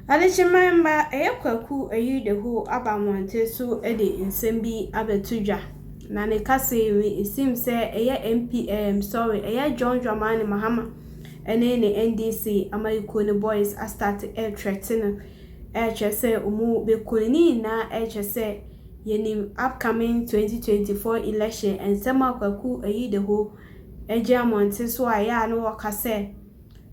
Alechimamba Koku Anyihodo abamonte so ede nsem bi abetudwa na ne kasewe esim se MPM John Dramani Mahama ene ne NDC amayiko ne boys a start air threatening chese umu bekoni na chese yenim upcoming 2024 election ensema Koku Anyihodo amonte so aya no wakase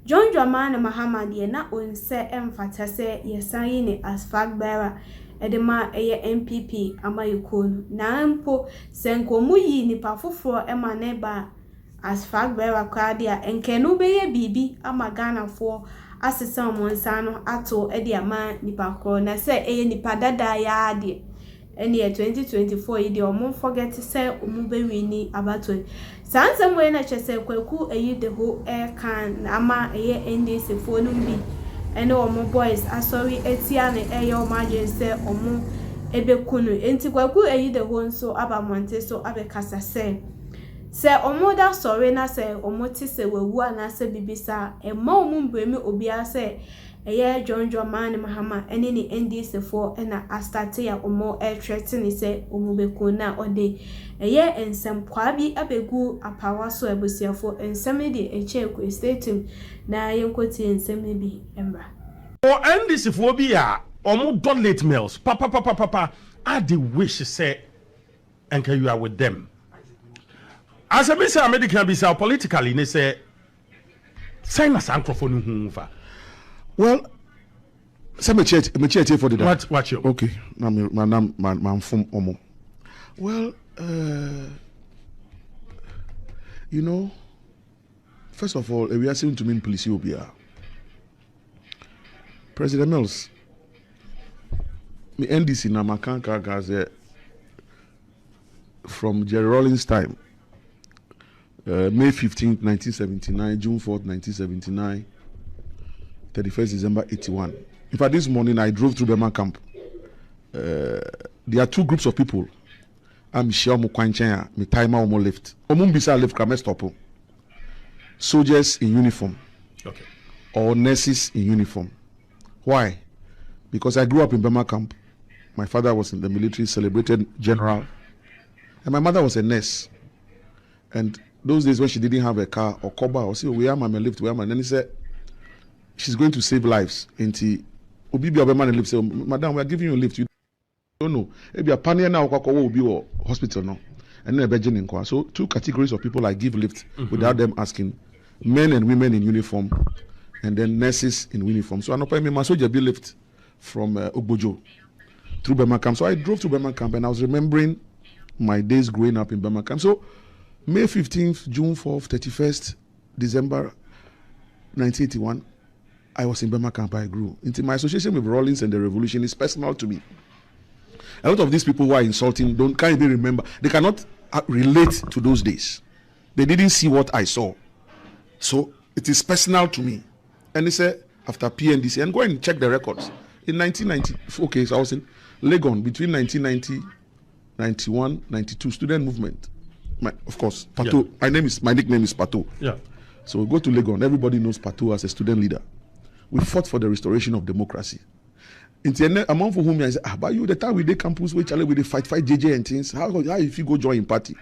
John Dramani Mahama de na onse emfata se yesan ne as flag bearer edema MPP amayiko na mpo senkomu yi nipa foforo ema ne ba as flag bearer kwade a enkenu beye bibi ama Ghana fo asesa omonsa no ato ede ama nipa kro na se nipa dada ya de ene 2024 yi de omo forget se omu be wini abato sansem we na chese Koku Anyihodo kan ama NDC fo no bi ene omo boys asori etia ne omo agense omo ebekunu enti Koku Anyihodo nso abamonte so abekasa se omo da sori na se omo ti se wewu ana se bibisa ema omo mbremi obia se John Dramani Mahama ene ni NDC fo ena astarte ya omo threatening se omo bekuna ode ensem kwabi abegu apawa so ebusiafo ensem de echeku statum na yenkoti ensem bi embra o NDC fo bi a omo donate mails papa I the wish say enka you are with them as a bisa medical bisa politically ne say sign as microphone hu fa. Well, some me chat for the day. Watch you. Okay, now my from Omo. Well, you know, first of all, we are saying to mean police Obia. President Mills, me NDC na makanka gaze from Jerry Rawlings time, May 15th, 1979, June 4th, 1979. 31st December 81. In fact, this morning I drove through Bema camp. There are two groups of people. I'm sure Mukwanchenya, me timer omo left. Omumbisa left kame stop. Soldiers in uniform. Okay. Or nurses in uniform. Why? Because I grew up in Bema camp. My father was in the military, celebrated general. And my mother was a nurse. And those days when she didn't have a car or cover or say, where am I lift, where am I? And then he said, she's going to save lives. And Obi be man lift say, Madam, we are giving you a lift. You don't know. If you are panicking now, will be hospital now. And then Virgin. So two categories of people I give lift without them asking. Men and women in uniform, and then nurses in uniform. So I know me my soldier be lift from Ogbojo through Bema camp. So I drove to Bema camp and I was remembering my days growing up in Bema camp. So May 15th, June 4th, 31st, December 1981. I was in Bema camp, I grew. Into my association with Rawlings and the revolution is personal to me. A lot of these people who are insulting can't even remember. They cannot relate to those days. They didn't see what I saw. So it is personal to me. And they said, after PNDC, and go and check the records. In 1990, okay, so I was in Legon between 1990, 91, 92, student movement. Of course, Pato. Yeah. My nickname is Pato. Yeah. So we go to Legon. Everybody knows Pato as a student leader. We fought for the restoration of democracy. Among for whom I said, but you the time we did campus, we fight JJ and things. How if you go join party?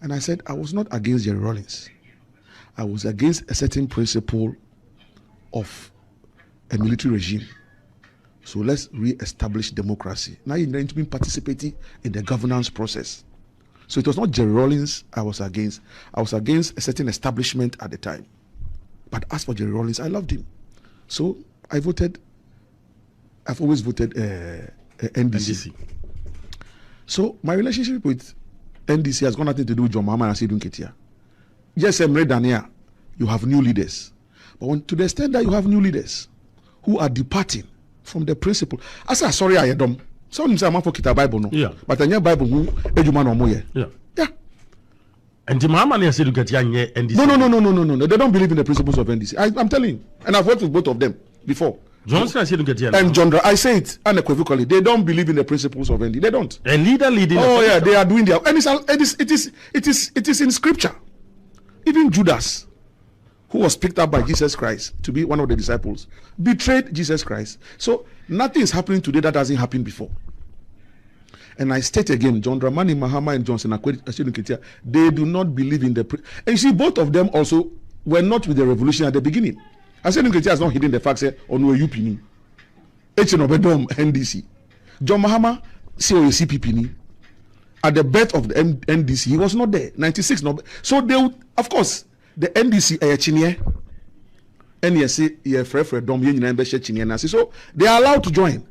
And I said, I was not against Jerry Rawlings. I was against a certain principle of a military regime. So let's re-establish democracy. Now you're going to be participating in the governance process. So it was not Jerry Rawlings I was against. I was against a certain establishment at the time. But as for Jerry Rawlings, I loved him. So I voted. I've always voted NDC. So my relationship with NDC has got nothing to do with John Mahama and Asidun Ketia. Yes, I'm ready, Dania. You have new leaders. But to the extent that you have new leaders who are departing from the principle. I say, sorry, I don't. Some say I'm for Kita Bible, no. Yeah. But I know Bible who Ejuman or Moye. Yeah. Yeah. And the Mahama and Asidun Ketia NDC. No. They don't believe in the principles of NDC. I'm telling you. And I've worked with both of them before. Johnson and John, I say it unequivocally. They don't believe in the principles of NDC. They don't. A leader leading. Oh yeah, they are doing their. And it is in scripture. Even Judas who was picked up by Jesus Christ to be one of the disciples, betrayed Jesus Christ. So nothing is happening today that hasn't happened before. And I state again, John Dramani Mahama and Johnson Akwedu, they do not believe in the... And you see, both of them also were not with the revolution at the beginning. Asenu Nketia has not hidden the fact that on UPini, Echinobedom NDC. John Mahama, CPP. At the birth of the NDC, he was not there. 96, no. So they would, of course, the NDC and so they are allowed to join.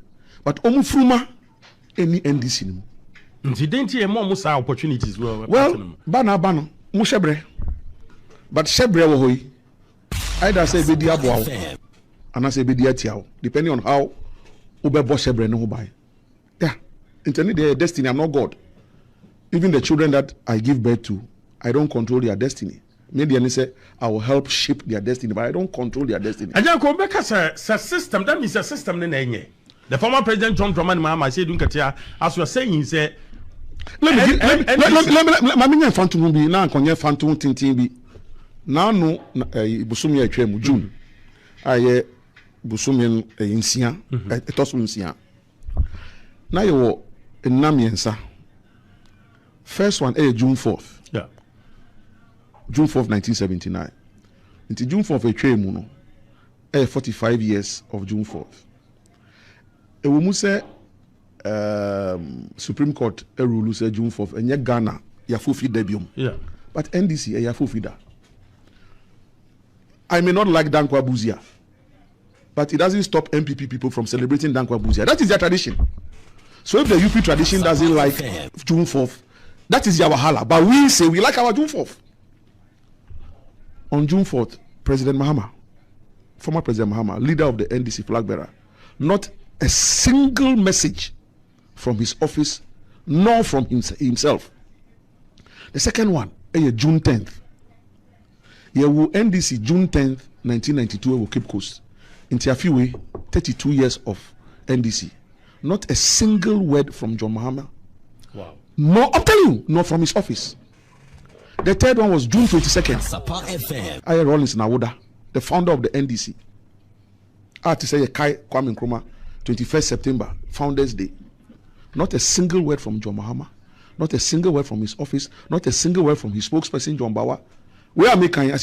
But Omufruma any NDC. Didn't you more opportunities? Well, Bana, Mushebre. But Shebre wohoi. Either say Bedia Boao and I say Bedia Tiao, depending on how Ubebo Shebre no buy. Yeah. Intending their destiny, I'm not God. Even the children that I give birth to, I don't control their destiny. Maybe I say I will help shape their destiny, but I don't control their destiny. And then come back as a system. That means a system. The former president John Dramani Mahama said, "Dunkatia, as you are saying, he said, let me phantom be now. Konye phantom tintin be now. No, busumi etwem June. Aye busumi insia. Etosu insia. Now you namiensa. First one June 4th. Yeah. June 4th, 1979. Until June 4th, 45 years of June 4th. A woman say Supreme Court rule say June 4th, and Ghana yafufi debium. Yeah. But NDC yafufi da. I may not like Dankwa Buzia, but it doesn't stop MPP people from celebrating Dankwa Buzia. That is their tradition. So if the UP tradition doesn't like June 4th, that is your wahala. But we say we like our June 4th. On June 4th, President Mahama, former President Mahama, leader of the NDC flag bearer, not a single message from his office, nor from himself. The second one, June 10th. Here will NDC June 10th, 1992, will keep coast. In Tiafiwe, 32 years of NDC. Not a single word from John Mahama. Wow. No, I'm telling you, not from his office. The third one was June 22nd. I Rollins Nawoda, the founder of the NDC. I had to say Kai Kwame Nkrumah, 21st September, Founders Day. Not a single word from John Mahama, not a single word from his office, not a single word from his spokesperson, John Bawa. We are making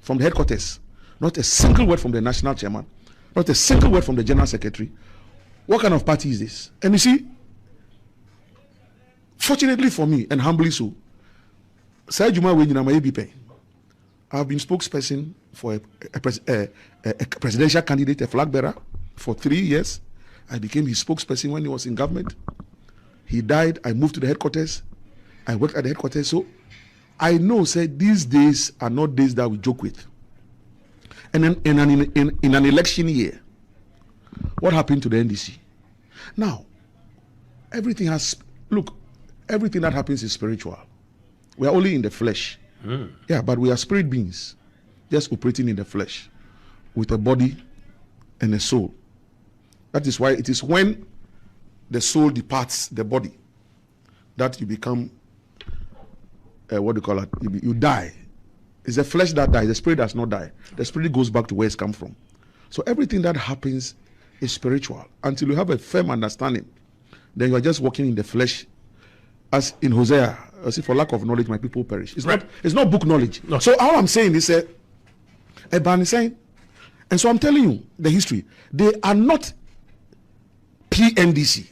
from the headquarters. Not a single word from the national chairman, not a single word from the general secretary. What kind of party is this? And you see, fortunately for me, and humbly so, I've been spokesperson for a presidential candidate, a flag bearer, for 3 years. I became his spokesperson when he was in government. He died. I moved to the headquarters. I worked at the headquarters. So I know, these days are not days that we joke with. And then in an election year, what happened to the NDC? Now, everything that happens is spiritual. We are only in the flesh. Yeah, but we are spirit beings, just operating in the flesh with a body and a soul. That is why it is when the soul departs the body that you become, you die. It's the flesh that dies. The spirit does not die. The spirit goes back to where it's come from. So everything that happens is spiritual. Until you have a firm understanding, then you are just walking in the flesh. As in Hosea, I say, for lack of knowledge, my people perish. It's not book knowledge. No. So all I'm saying is Eban is saying, and so I'm telling you the history. They are not PNDC.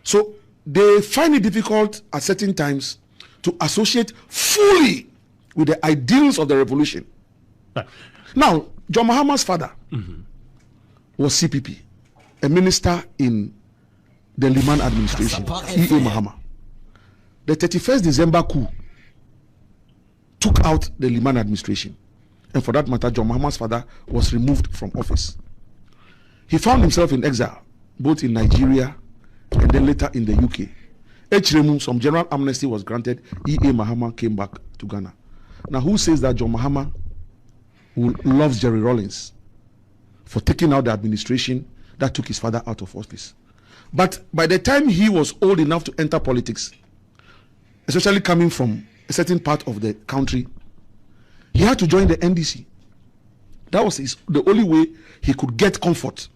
So they find it difficult at certain times to associate fully with the ideals of the revolution. Right. Now, John Mahama's father was CPP, a minister in the Liman administration, E.A. Mahama. The 31st December coup took out the Liman administration. And for that matter, John Mahama's father was removed from office. He found himself in exile, both in Nigeria and then later in the UK. Some general amnesty was granted. E.A. Mahama came back to Ghana. Now, who says that John Mahama loves Jerry Rawlings for taking out the administration that took his father out of office? But by the time he was old enough to enter politics, especially coming from a certain part of the country, he had to join the NDC. That was the only way he could get comfort.